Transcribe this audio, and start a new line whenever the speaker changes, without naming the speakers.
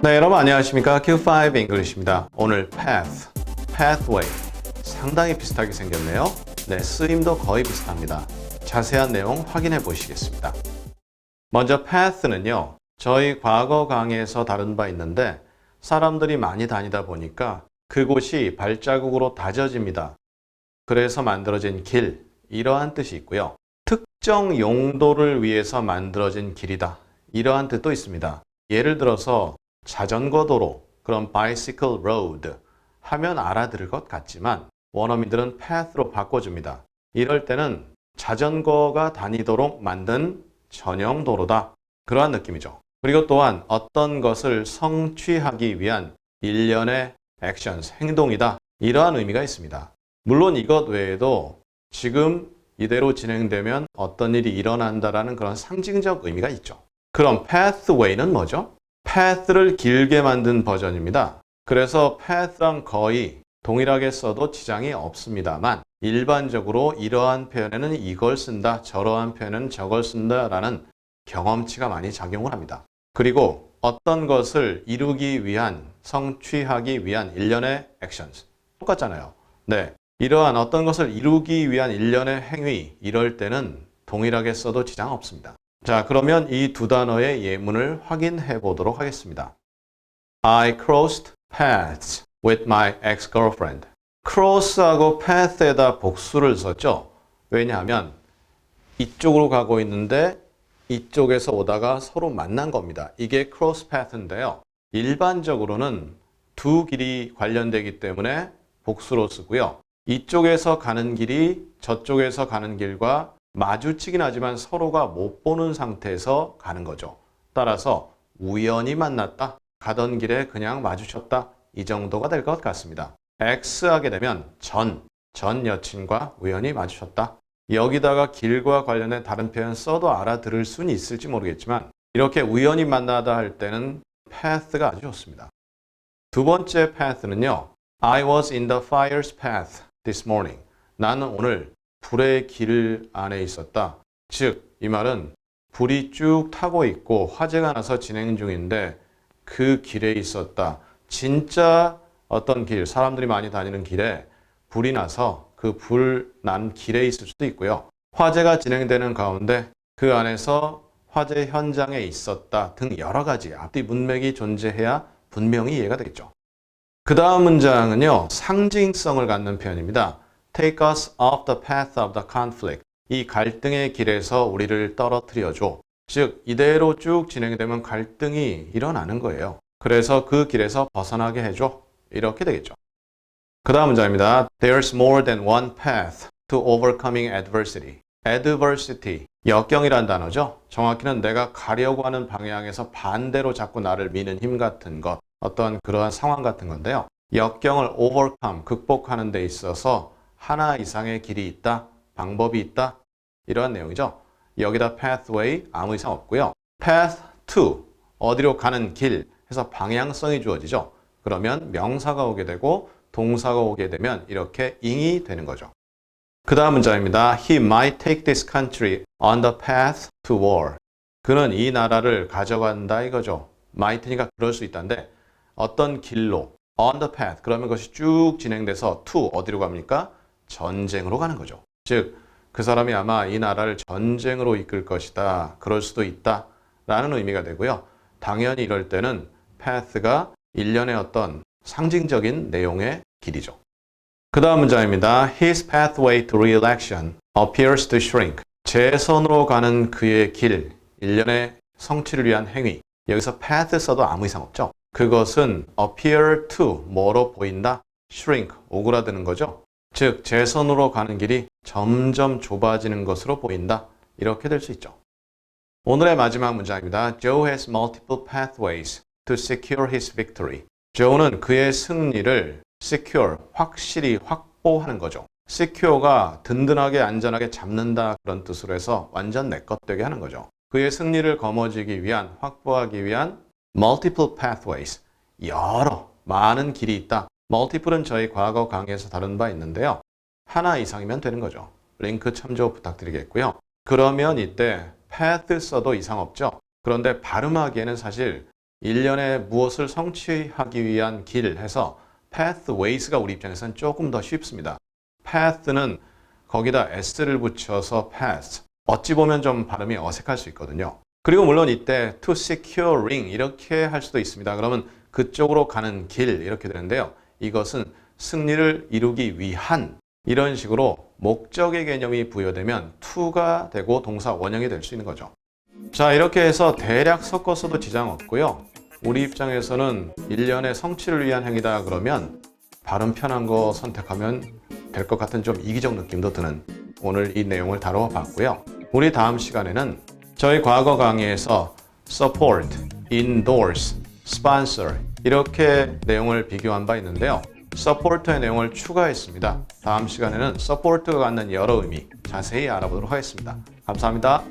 네, 여러분 안녕하십니까? Q5 English입니다. 오늘 path, pathway 상당히 비슷하게 생겼네요. 네, 쓰임도 거의 비슷합니다. 자세한 내용 확인해 보시겠습니다. 먼저 path는요, 저희 과거 강의에서 다룬 바 있는데 사람들이 많이 다니다 보니까 그곳이 발자국으로 다져집니다. 그래서 만들어진 길, 이러한 뜻이 있고요. 특정 용도를 위해서 만들어진 길이다. 이러한 뜻도 있습니다. 예를 들어서 자전거 도로, 그런 bicycle road 하면 알아들을 것 같지만 원어민들은 path로 바꿔줍니다. 이럴 때는 자전거가 다니도록 만든 전용 도로다. 그러한 느낌이죠. 그리고 또한 어떤 것을 성취하기 위한 일련의 actions, 행동이다. 이러한 의미가 있습니다. 물론 이것 외에도 지금 이대로 진행되면 어떤 일이 일어난다라는 그런 상징적 의미가 있죠. 그럼 pathway는 뭐죠? path를 길게 만든 버전입니다. 그래서 path랑 거의 동일하게 써도 지장이 없습니다만 일반적으로 이러한 표현에는 이걸 쓴다, 저러한 표현은 저걸 쓴다라는 경험치가 많이 작용을 합니다. 그리고 어떤 것을 이루기 위한, 성취하기 위한 일련의 actions. 똑같잖아요. 네, 이러한 어떤 것을 이루기 위한 일련의 행위, 이럴 때는 동일하게 써도 지장 없습니다. 자, 그러면 이 두 단어의 예문을 확인해 보도록 하겠습니다. I crossed paths with my ex-girlfriend. cross하고 path에다 복수를 썼죠. 왜냐하면 이쪽으로 가고 있는데 이쪽에서 오다가 서로 만난 겁니다. 이게 cross path인데요. 일반적으로는 두 길이 관련되기 때문에 복수로 쓰고요. 이쪽에서 가는 길이 저쪽에서 가는 길과 마주치긴 하지만 서로가 못 보는 상태에서 가는 거죠. 따라서 우연히 만났다. 가던 길에 그냥 마주쳤다. 이 정도가 될 것 같습니다. X 하게 되면 전 여친과 우연히 마주쳤다. 여기다가 길과 관련된 다른 표현 써도 알아들을 수는 있을지 모르겠지만 이렇게 우연히 만나다 할 때는 path가 아주 좋습니다. 두 번째 path는요. I was in the fire's path this morning. 나는 오늘 불의 길 안에 있었다. 즉, 이 말은 불이 쭉 타고 있고 화재가 나서 진행 중인데 그 길에 있었다. 진짜 어떤 길, 사람들이 많이 다니는 길에 불이 나서 그 불 난 길에 있을 수도 있고요. 화재가 진행되는 가운데 그 안에서 화재 현장에 있었다 등 여러 가지 앞뒤 문맥이 존재해야 분명히 이해가 되겠죠. 그 다음 문장은요. 상징성을 갖는 표현입니다. Take us off the path of the conflict. 이 갈등의 길에서 우리를 떨어뜨려줘. 즉, 이대로 쭉 진행되면 갈등이 일어나는 거예요. 그래서 그 길에서 벗어나게 해줘. 이렇게 되겠죠. 그 다음 문장입니다. There's more than one path to overcoming adversity. adversity, 역경이란 단어죠. 정확히는 내가 가려고 하는 방향에서 반대로 자꾸 나를 미는 힘 같은 것, 어떤 그러한 상황 같은 건데요. 역경을 overcome, 극복하는 데 있어서 하나 이상의 길이 있다, 방법이 있다, 이러한 내용이죠. 여기다 pathway 아무 이상 없고요. path to, 어디로 가는 길 해서 방향성이 주어지죠. 그러면 명사가 오게 되고 동사가 오게 되면 이렇게 ing이 되는 거죠. 그 다음 문장입니다. He might take this country on the path to war. 그는 이 나라를 가져간다 이거죠. might니까 그럴 수 있다는데 어떤 길로 on the path 그러면 그것이 쭉 진행돼서 to 어디로 갑니까? 전쟁으로 가는 거죠. 즉, 그 사람이 아마 이 나라를 전쟁으로 이끌 것이다. 그럴 수도 있다. 라는 의미가 되고요. 당연히 이럴 때는 path가 일련의 어떤 상징적인 내용의 길이죠. 그 다음 문장입니다. His pathway to re-election appears to shrink. 재선으로 가는 그의 길, 일련의 성취를 위한 행위. 여기서 path 써도 아무 이상 없죠. 그것은 appear to, 뭐로 보인다? shrink, 오그라드는 거죠. 즉, 재선으로 가는 길이 점점 좁아지는 것으로 보인다. 이렇게 될 수 있죠. 오늘의 마지막 문장입니다. Joe has multiple pathways to secure his victory. Joe는 그의 승리를 secure, 확실히 확보하는 거죠. secure가 든든하게 안전하게 잡는다 그런 뜻으로 해서 완전 내 것 되게 하는 거죠. 그의 승리를 거머쥐기 위한, 확보하기 위한 multiple pathways, 여러, 많은 길이 있다. multiple은 저희 과거 강의에서 다룬 바 있는데요. 하나 이상이면 되는 거죠. 링크 참조 부탁드리겠고요. 그러면 이때 path 써도 이상 없죠. 그런데 발음하기에는 사실 일련의 무엇을 성취하기 위한 길 해서 pathways가 우리 입장에서는 조금 더 쉽습니다. path는 거기다 s를 붙여서 path. 어찌 보면 좀 발음이 어색할 수 있거든요. 그리고 물론 이때 to securing 이렇게 할 수도 있습니다. 그러면 그쪽으로 가는 길 이렇게 되는데요. 이것은 승리를 이루기 위한 이런 식으로 목적의 개념이 부여되면 to가 되고 동사 원형이 될 수 있는 거죠. 자, 이렇게 해서 대략 섞어서도 지장 없고요. 우리 입장에서는 일련의 성취를 위한 행위다 그러면 발음 편한 거 선택하면 될 것 같은 좀 이기적 느낌도 드는 오늘 이 내용을 다뤄봤고요. 우리 다음 시간에는 저희 과거 강의에서 support, endorse, sponsor 이렇게 내용을 비교한 바 있는데요. support의 내용을 추가했습니다. 다음 시간에는 support가 갖는 여러 의미 자세히 알아보도록 하겠습니다. 감사합니다.